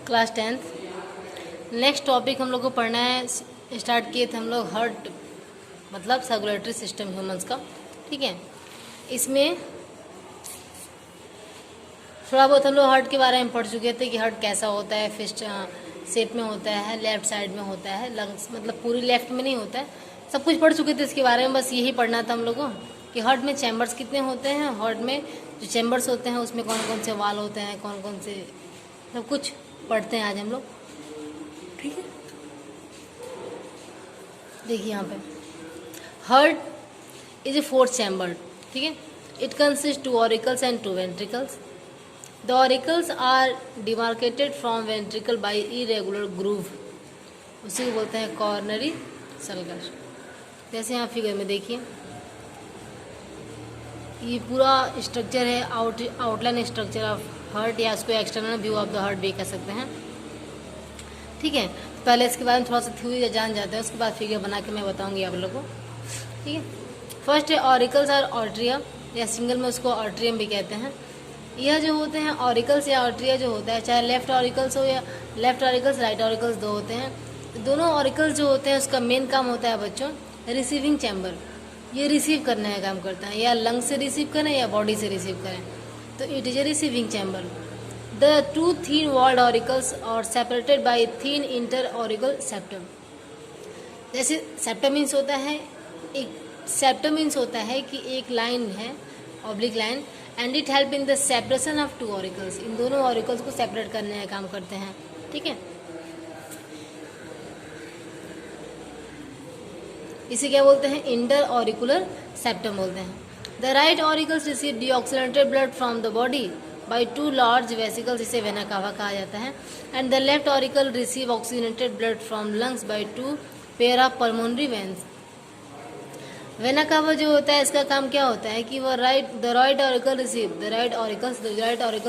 Class 10th। Next topic हम लोग को पढ़ना है, स्टार्ट किए थे हम लोग हार्ट मतलब सर्कुलेटरी सिस्टम ह्यूमंस का। ठीक है, इसमें थोड़ा बहुत हम लोग हार्ट के बारे में पढ़ चुके थे कि हार्ट कैसा होता है, फिस्ट शेप में होता है, लेफ्ट साइड में होता है, लंग्स मतलब पूरी लेफ्ट में नहीं होता है, सब कुछ पढ़ चुके थे इसके बारे में। बस यही पढ़ना था हम लोगों को कि हार्ट में चैम्बर्स कितने होते हैं, हार्ट में जो चैम्बर्स होते हैं उसमें कौन कौन से वाल होते हैं, कौन कौन से सब कुछ पढ़ते हैं आज हम लोग। ठीक है, देखिए यहाँ पे heart is a fourth chamber. ठीक है, it consist 2 auricles and 2 ventricles. The auricles are demarcated from ventricle by irregular groove, उसी को बोलते हैं कॉर्नरी सल्गर। जैसे यहाँ फिगर में देखिए, ये पूरा स्ट्रक्चर है, आउटलाइन स्ट्रक्चर ऑफ हार्ट, या इसको external view of the heart भी कह सकते हैं। ठीक है, पहले इसके बारे में थोड़ा सा थ्योरी जान जाते हैं, उसके बाद फिगर बना के मैं बताऊंगी आप लोगों को। ठीक है, फर्स्ट है ऑरिकल्स और ऑर्ट्रिया, या सिंगल में उसको ऑर्ट्रियम भी कहते हैं। यह जो होते हैं ऑरिकल्स या ऑर्ट्रिया जो होता है, चाहे लेफ्ट ऑरिकल्स हो या लेफ्ट ऑरिकल्स राइट ऑरिकल्स, दो होते हैं। दोनों ऑरिकल्स जो होते हैं उसका मेन काम होता है बच्चों रिसीविंग चैम्बर, ये रिसीव करने का काम करता है, या लंग से रिसीव करें या बॉडी से रिसीव करें, तो it is a receiving chamber. The 2 thin walled auricles are separated by thin inter-auricle septum। जैसे सेप्टम मीन्स होता है, एक सेप्टम मीन्स होता है कि एक लाइन है, oblique line, and it help in the separation of 2 auricles, इन दोनों ऑरिकल्स को सेपरेट करने का काम करते हैं। ठीक है, इसे क्या बोलते हैं, इंटर ऑरिकुलर सेप्टम बोलते हैं। The right auricles receive deoxygenated blood from the body by 2 large vesicles, इसे वेना कावा कहा जाता है। And the left auricle receive oxygenated blood from lungs by 2 pair of pulmonary veins. Vena cava जो होता है इसका काम क्या होता है कि वह द राइट ऑरिकल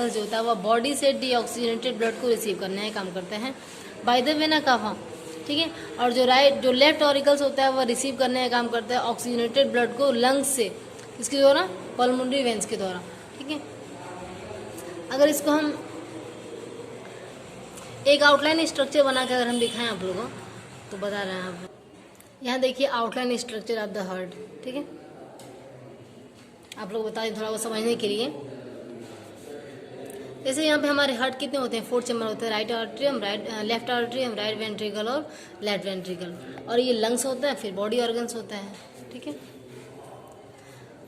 जो होता है वह बॉडी से डीऑक्सीजनेटेड ब्लड को रिसीव करने का काम करते हैं बाय द वेना कावा। ठीक है, और जो लेफ्ट ऑरिकल्स होता है वह रिसीव करने का काम करता है ऑक्सीजनेटेड ब्लड को लंग्स से, इसके द्वारा पल्मोनरी वेन्स के द्वारा। ठीक है, अगर इसको हम एक आउटलाइन स्ट्रक्चर बना के अगर हम दिखाएं आप लोगों तो बता रहे हैं आप, यहाँ देखिए outline structure of the heart. ठीक है, आप लोग बता दें थोड़ा वो समझने के लिए। जैसे यहाँ पे हमारे हार्ट कितने होते हैं, 4 चैम्बर होते हैं, right atrium, left atrium, right ventricle और लेफ्ट वेंट्रिकल, और ये लंग्स होता है, फिर बॉडी ऑर्गन्स होता है। ठीक है,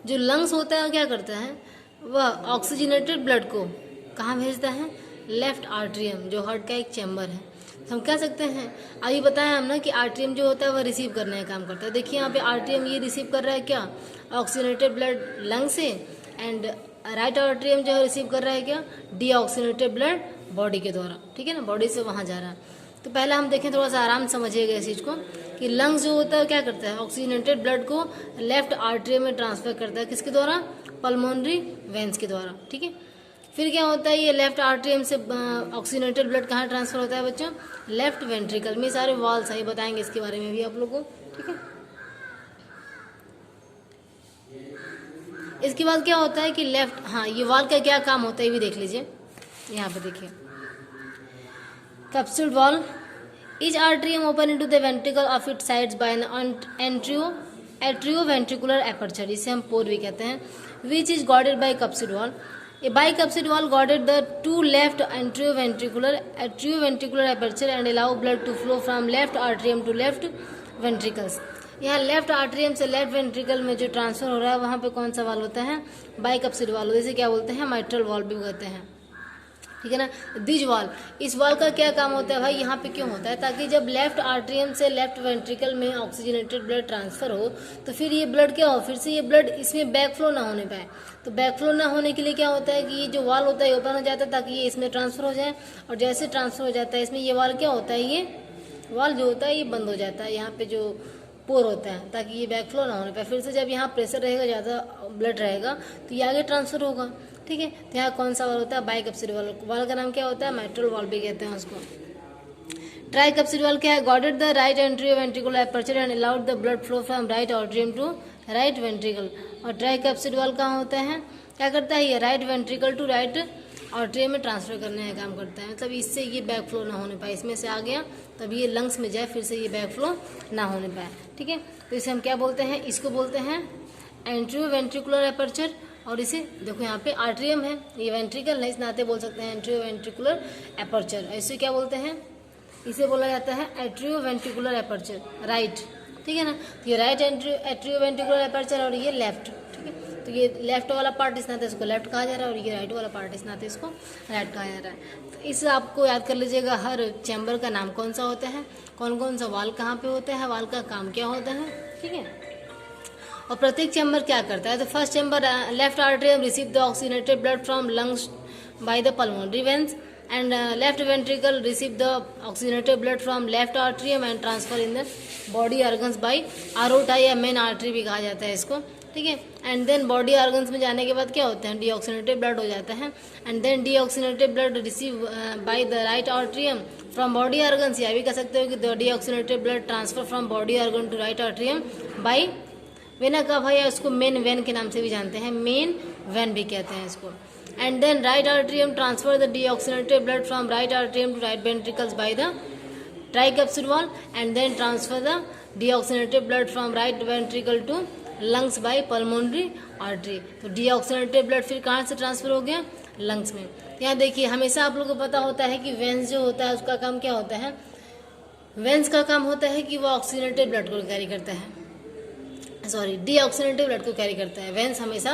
जो लंग्स होता है क्या करता है, वह ऑक्सीजनेटेड ब्लड को कहाँ भेजता है, लेफ्ट आर्ट्रियम जो हार्ट का एक चैम्बर है। हम कह सकते हैं, अभी बताया हम ना कि आर्ट्रियम जो होता है वह रिसीव करने का काम करता है। देखिए यहाँ पे आर्ट्रियम ये रिसीव कर रहा है क्या, ऑक्सीजनेटेड ब्लड लंग से, एंड राइट आर्ट्रियम जो है रिसीव कर रहा है क्या, डीऑक्सीजनेटेड ब्लड बॉडी के द्वारा। ठीक है ना, बॉडी से वहाँ जा रहा है। तो पहले हम देखें, थोड़ा सा आराम समझिएगा इस चीज़ को कि लंग्स जो होता है क्या करता है, ऑक्सीजनेटेड ब्लड को लेफ्ट आर्ट्रियम में ट्रांसफर करता है, किसके द्वारा, पल्मोनरी वेन्स के द्वारा। ठीक है, फिर क्या होता है, ये लेफ्ट आर्ट्रियम से ऑक्सीजनेटेड ब्लड कहाँ ट्रांसफर होता है बच्चों, लेफ्ट वेंट्रिकल में। सारे वॉल्स है, बताएंगे इसके बारे में भी आप लोगों को। ठीक है, इसके बाद क्या होता है कि लेफ्ट, हाँ ये वॉल का क्या काम होता है ये भी देख लीजिए। यहाँ पे देखिए capsule wall, each atrium open into the ventricle of it sides by an atrioventricular aperture, इसे हम पोर भी कहते हैं, which is guarded by capsule wall. A bicuspid wall guarded the 2 left atrioventricular aperture and allow blood to flow from left atrium to left ventricles। यहाँ left atrium से left ventricle में जो transfer हो रहा है वहाँ पे कौन सा वाल होता है, बाइकप्सिड वाल, जैसे क्या बोलते हैं, माइट्रल वाल भी कहते हैं। ठीक है ना, दिज वाल, इस वाल का क्या काम होता है भाई, यहाँ पे क्यों होता है, ताकि जब लेफ्ट आर्ट्रियम से लेफ्ट वेंट्रिकल में ऑक्सीजनेटेड ब्लड ट्रांसफर हो तो फिर ये ब्लड क्या हो, फिर से ये ब्लड इसमें बैक फ्लो ना होने पाए। तो बैक फ्लो ना होने के लिए क्या होता है कि ये जो वाल होता है ओपन हो जाता है ताकि ये इसमें ट्रांसफर हो जाए, और जैसे ट्रांसफर हो जाता है इसमें ये वाल क्या होता है, ये वाल जो होता है ये बंद हो जाता है, यहाँ पे जो पोर होता है, ताकि ये बैक फ्लो ना होने पाए। फिर से जब यहाँ प्रेशर रहेगा, ज़्यादा ब्लड रहेगा तो ये आगे ट्रांसफर होगा। ठीक है, तो यहाँ कौन सा वाल होता है, बाइकप्सिड वाल। वाल का नाम क्या होता है, माइट्रल वाल भी कहते हैं उसको। ट्राइकप्सिड वाल क्या है, guarded the right atrioventricular aperture and allowed the blood flow from right atrium to right ventricle. और ट्राइकप्सिड वाल कहाँ होता है, क्या करता है, ये right ventricle to right atrium में ट्रांसफ़र करने का काम करता है। मतलब इससे ये बैक फ्लो ना होने पाए, इसमें से आ गया तब ये लंग्स में जाए, फिर से ये बैक फ्लो ना होने पाए। ठीक है, तो इसे हम क्या बोलते हैं, इसको बोलते हैं एंट्रियोवेंट्रिकुलर एपर्चर। और इसे देखो यहाँ पे आर्टरियम है, ये वेंट्रिकल है, इस नाते बोल सकते हैं एंट्रियोवेंट्रिकुलर एपर्चर। इसे क्या बोलते हैं, इसे बोला जाता है एट्रियोवेंट्रिकुलर एपर्चर, राइट। ठीक है ना, तो ये राइट एट्रियोवेंट्रिकुलर एपर्चर और ये लेफ्ट। ठीक है, तो ये लेफ्ट वाला पार्ट इस नाते इसको लेफ्ट कहा जा रहा है, और ये राइट वाला पार्ट इस नाते इसको राइट कहा जा रहा है। तो इसे आपको याद कर लीजिएगा, हर चैम्बर का नाम कौन सा होता है, कौन कौन सा वाल कहाँ पे होता है, वाल का काम क्या होता है। ठीक है, और प्रत्येक चैम्बर क्या करता है। तो first chamber left atrium receive the oxygenated blood from lungs by the pulmonary veins and left ventricle receive the oxygenated blood from left atrium and transfer in the body organs by aorta या main artery भी कहा जाता है इसको। ठीक है, and then body organs में जाने के बाद क्या होता है, डीऑक्सीनेटेड ब्लड हो जाता है। And then deoxygenated blood receive by the right atrium from body organs, या भी कह सकते हो कि the deoxygenated blood transfer from body organ to right atrium by vena का भाई, उसको मेन वेन के नाम से भी जानते हैं, मेन वेन भी कहते हैं इसको। And then right atrium transfer the deoxygenated blood from right atrium to right ventricles by the tricapsule wall, and then transfer the deoxygenated blood from right ventricle to lungs by pulmonary artery। तो deoxygenated blood फिर कहाँ से transfer हो गया, lungs में। यहाँ देखिए, हमेशा आप लोगों को पता होता है कि वेंस जो होता है उसका काम क्या होता है, वेंस का काम होता है कि वो ऑक्सीजनेटेड ब्लड को कैरी करता है, सॉरी डीऑक्सीजनेटेड ब्लड को कैरी करता है। वेंस हमेशा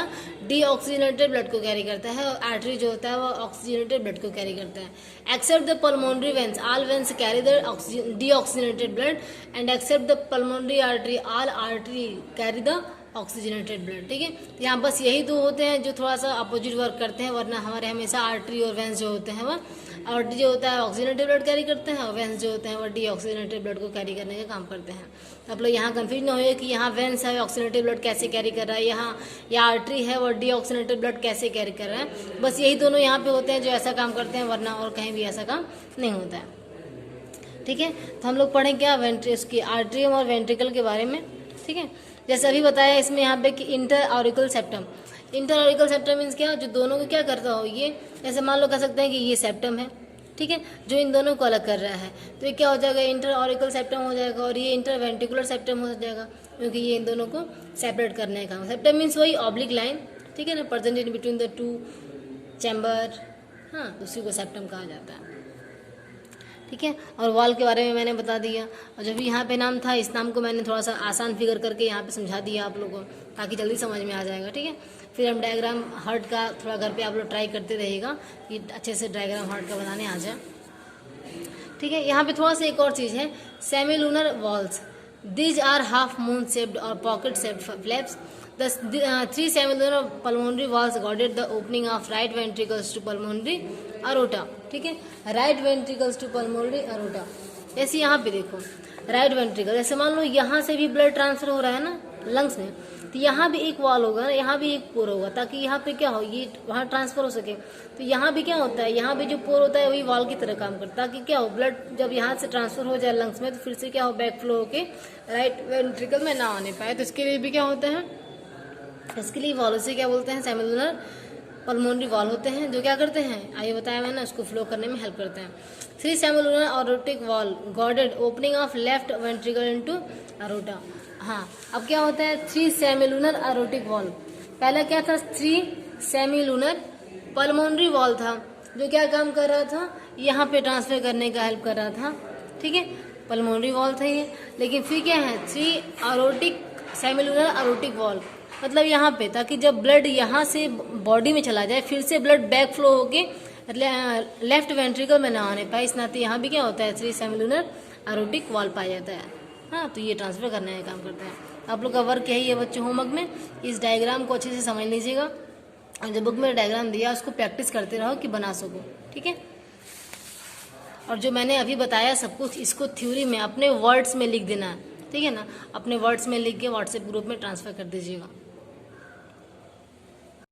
डीऑक्सीजनेटेड ब्लड को कैरी करता है, और आर्टरी जो होता है वो ऑक्सीजनेटेड ब्लड को कैरी करता है। Except the pulmonary veins, all veins carry the deoxygenated blood, and except the pulmonary artery, all artery carry the oxygenated blood. ठीक है, तो यहाँ बस यही दो होते हैं जो थोड़ा सा अपोजिट वर्क करते हैं, वरना हमारे हमेशा आर्टरी और वेंस जो होते हैं वह आर्टरी जो होता है ऑक्सीजनेटेड ब्लड कैरी करते हैं, और वेंस जो होते हैं वो डीऑक्सीजनेटेड ब्लड को कैरी करने का काम करते हैं। तो आप लोग यहाँ कंफ्यूज ना होइए कि यहाँ वेंस है ऑक्सीजनेटेड ब्लड कैसे कैरी कर रहा है, यहाँ या आर्टरी है वो डीऑक्सीजनेटेड ब्लड कैसे कैरी कर रहा है। बस यही दोनों यहाँ पे होते हैं जो ऐसा काम करते हैं, वरना और कहीं भी ऐसा काम नहीं होता है। ठीक है, तो हम लोग पढ़ें क्या उसकी आर्टरियम और वेंट्रिकल के बारे में। ठीक है, जैसे अभी बताया इसमें यहाँ पे कि inter auricle septum, inter auricle septum means क्या, जो दोनों को क्या करता हो, ये जैसे मान लो कह सकते हैं कि ये सेप्टम है, ठीक है, जो इन दोनों को अलग कर रहा है, तो ये क्या हो जाएगा, इंटर ऑरिकल सेप्टम हो जाएगा, और ये इंटर वेंट्रिकुलर सेप्टम हो जाएगा, क्योंकि ये इन दोनों को सेपरेट करने का। सेप्टम मीन्स वही ऑब्लिक लाइन, ठीक है ना, present in between the two chamber, हाँ, उसी को सेप्टम कहा जाता है। ठीक है, और वॉल के बारे में मैंने बता दिया, और जो भी यहाँ पे नाम था, इस नाम को मैंने थोड़ा सा आसान फिगर करके यहाँ पे समझा दिया आप लोगों को, ताकि जल्दी समझ में आ जाएगा। ठीक है, फिर हम डायग्राम हार्ट का थोड़ा घर पे आप लोग ट्राई करते रहिएगा कि अच्छे से डायग्राम हार्ट का बनाने आ जाए। ठीक है, यहाँ पे थोड़ा सा एक और चीज़ है, semilunar valves, these are half moon shaped और pocket shaped flaps. The three semilunar pulmonary walls guarded the opening of right ventricles to pulmonary aorta। ठीक है, right ventricles to pulmonary aorta। ऐसे यहाँ पे देखो राइट वेंट्रिकल, जैसे मान लो यहाँ से भी ब्लड ट्रांसफर हो रहा है ना लंग्स में, तो यहाँ भी एक वॉल होगा ना, यहाँ भी एक पोर होगा, ताकि यहाँ पे क्या हो, ये वहाँ ट्रांसफर हो सके। तो यहाँ भी क्या होता है, यहाँ भी जो पोर होता है वही वॉल की तरह काम करता है, ताकि क्या हो, ब्लड जब यहाँ से ट्रांसफर हो जाए लंग्स में, तो फिर से क्या हो, बैक फ्लो होके राइट वेंट्रिकल में ना आने पाए। तो इसके लिए भी क्या होता है, इसके लिए वॉल से क्या बोलते हैं, सेमिलुनर पल्मोनरी वॉल होते हैं, जो क्या करते हैं, आइए बताया मैंने, उसको फ्लो करने में हेल्प करते हैं। Three semilunar aortic valve guarded opening of left ventricle into aorta। हाँ, अब क्या होता है, थ्री सेमिलुनर aortic वॉल, पहला क्या था, थ्री सेमिलुनर पल्मोनरी वॉल था, जो क्या काम कर रहा था, यहाँ पे ट्रांसफर करने का हेल्प कर रहा था। ठीक है, पल्मोनरी वॉल था ये, लेकिन फिर क्या है, three aortic semilunar aortic wall, मतलब यहाँ पे, ताकि जब ब्लड यहाँ से बॉडी में चला जाए, फिर से ब्लड बैक फ्लो होके लेफ्ट वेंट्रिकल में ना आने पाए, इस नाते यहाँ भी क्या होता है, थ्री सेमिलुनर aortic वॉल पाया जाता है। हाँ, तो ये ट्रांसफर करने का काम करता है। आप लोग का वर्क यही है बच्चों, होमवर्क में इस डायग्राम को अच्छे से समझ लीजिएगा, और जो बुक में डायग्राम दिया उसको प्रैक्टिस करते रहो कि बना सको। ठीक है, और जो मैंने अभी बताया सब कुछ, इसको थ्योरी में अपने वर्ड्स में लिख देना है। ठीक है ना, अपने वर्ड्स में लिख के व्हाट्सएप ग्रुप में ट्रांसफर कर दीजिएगा।